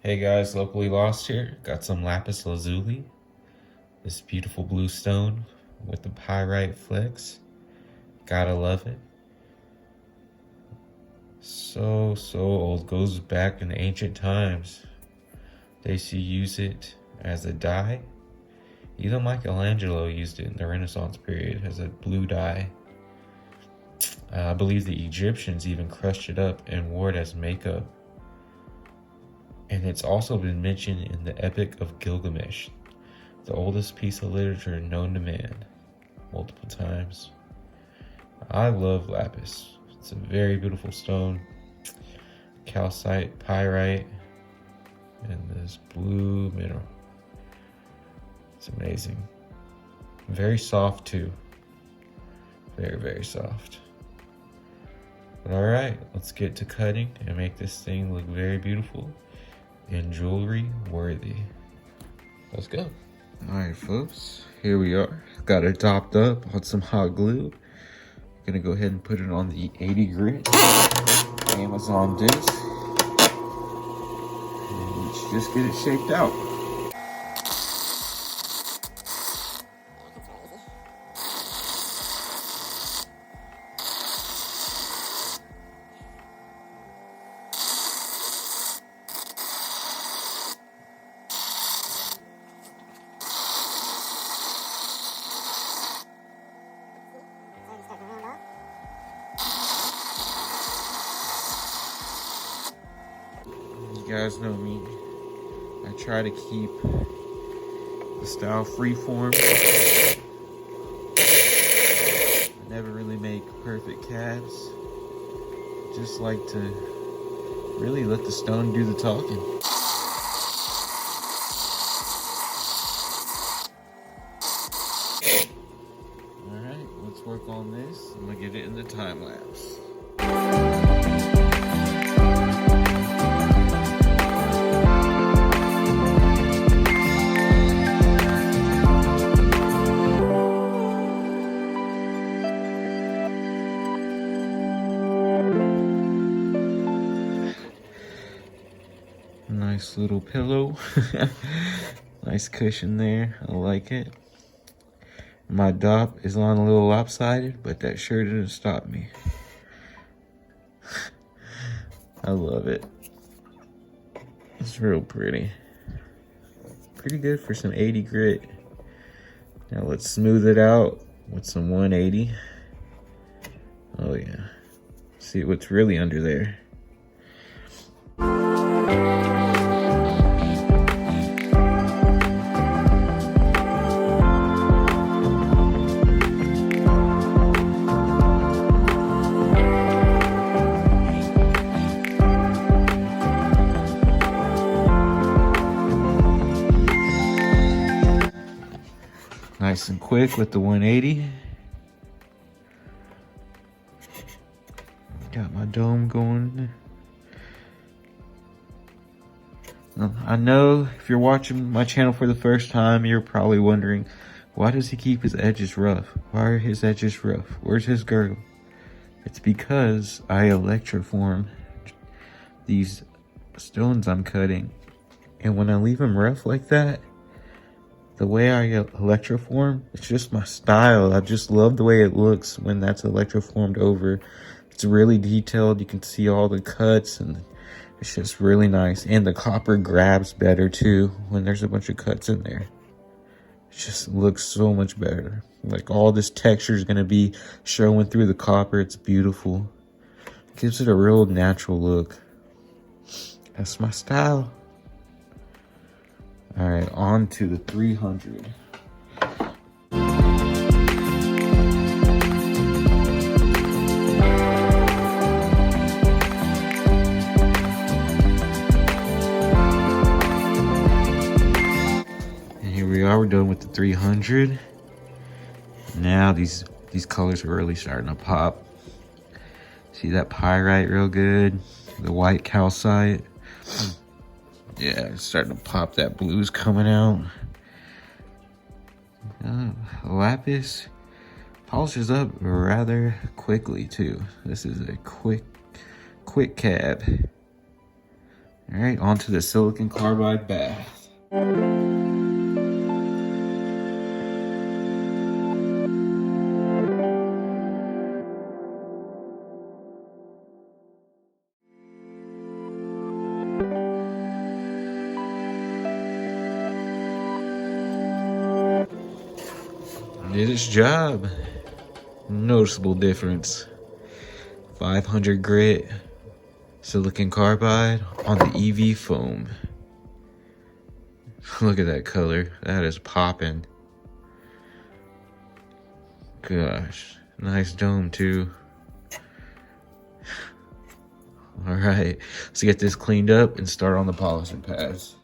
Hey guys, Locally Lost here. Got some Lapis Lazuli. This beautiful blue stone with the Pyrite Flakes. Gotta love it. So old. Goes back in ancient times. They used to use it as a dye. Even Michelangelo used it in the Renaissance period as a blue dye. I believe the Egyptians even crushed it up and wore it as makeup. And it's also been mentioned in the Epic of Gilgamesh, the oldest piece of literature known to man, multiple times. I love lapis. It's a very beautiful stone. Calcite, pyrite, and this blue mineral. It's amazing. Very soft too. Very soft. But alright, let's get to cutting and make this thing look very beautiful and jewelry worthy. Let's go. Alright folks, here we are. Got it topped up on some hot glue. Gonna go ahead and put it on the 80 grit Amazon disc. And let's just get it shaped out. You guys know me. I try to keep the style freeform. I never really make perfect calves. Just like to really let the stone do the talking. Alright, let's work on this. I'm gonna get it in the time lapse. Nice little pillow. Nice cushion there. I like it. My dop is on a little lopsided, but that sure didn't stop me. I love it. It's real pretty. Pretty good for some 80 grit. Now let's smooth it out with some 180. Oh yeah. See what's really under there. Nice and quick with the 180. Got my dome going. I know if you're watching my channel for the first time, you're probably wondering, why does he keep his edges rough? Why are his edges rough? Where's his girdle? It's because I electroform these stones I'm cutting. And when I leave them rough like that, the way I electroform, it's just my style. I just love the way it looks when that's electroformed over. It's really detailed. You can see all the cuts and it's just really nice. And the copper grabs better too when there's a bunch of cuts in there. It just looks so much better. Like all this texture is going to be showing through the copper. It's beautiful. Gives it a real natural look. That's my style. All right, on to the 300. And here we are, we're done with the 300. Now these colors are really starting to pop. See that pyrite real good? The white calcite. Yeah, it's starting to pop. That blue's coming out. Lapis polishes up rather quickly too. This is a quick cab. All right, on to the silicon carbide bath. Did its job. Noticeable difference. 500 grit silicon carbide on the EV foam. Look at that color. That is popping. Gosh, nice dome too. All right, let's get this cleaned up and start on the polishing pads.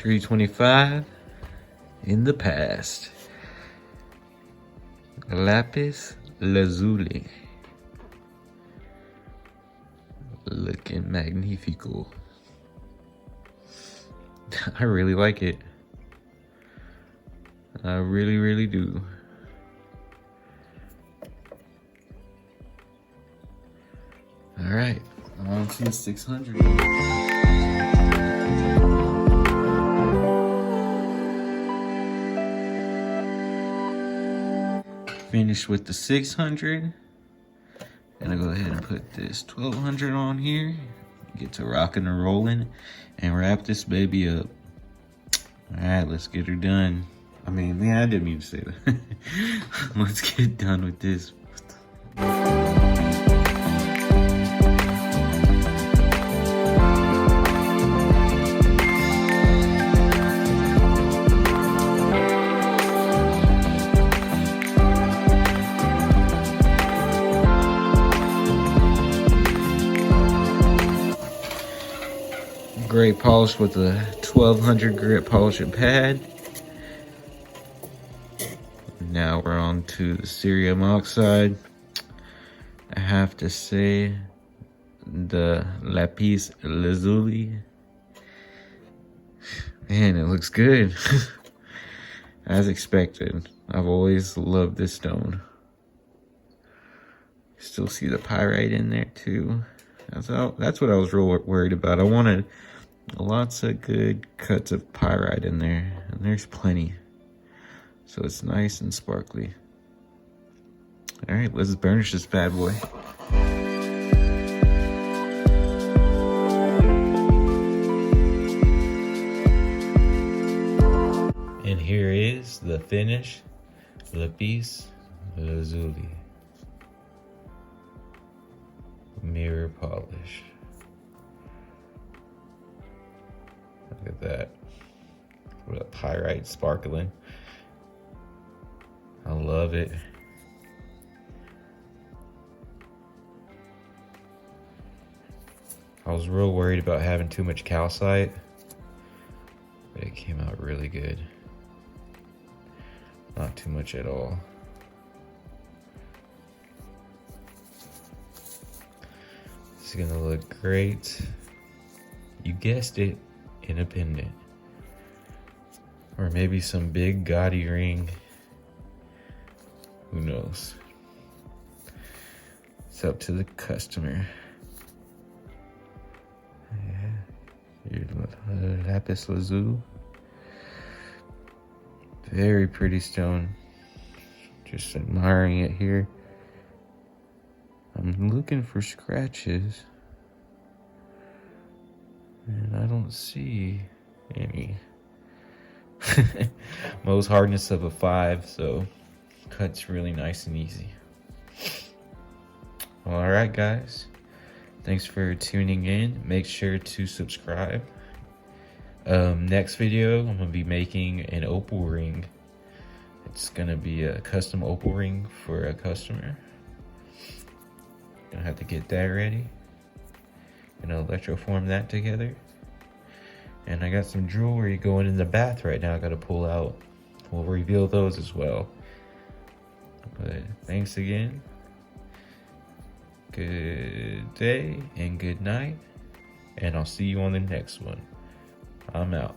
325 in the past. Lapis Lazuli. Looking magnifico. I really like it. I really, really do. All right, on to 600. Finish with the 600. Gonna go ahead and put this 1200 on here. Get to rocking and rolling and wrap this baby up. All right, let's get her done. I mean, man, I didn't mean to say that. Let's get done with this. Great polish with a 1200 grit polishing pad. Now we're on to the cerium oxide. I have to say the Lapis Lazuli. Man, it looks good. As expected. I've always loved this stone. Still see the pyrite in there too. That's what I was real worried about. I wanted lots of good cuts of pyrite in there, and there's plenty. So it's nice and sparkly. All right, let's burnish this bad boy. And here is the finished Lapis Lazuli. Mirror polish. Look at that. What a pyrite sparkling. I love it. I was real worried about having too much calcite, but it came out really good. Not too much at all. It's gonna look great. You guessed it, in a pendant. Or maybe some big gaudy ring. Who knows? It's up to the customer. Yeah, your lapis lazuli. Very pretty stone. Just admiring it here. I'm looking for scratches, and I don't see any. Mohs hardness of a 5, so cuts really nice and easy. Well, all right, guys. Thanks for tuning in. Make sure to subscribe. Next video, I'm gonna be making an opal ring. It's gonna be a custom opal ring for a customer. Gonna have to get that ready. Gonna electroform that together. And I got some jewelry going in the bath right now I gotta pull out. We'll reveal those as well. But thanks again. Good day and good night. And I'll see you on the next one. I'm out.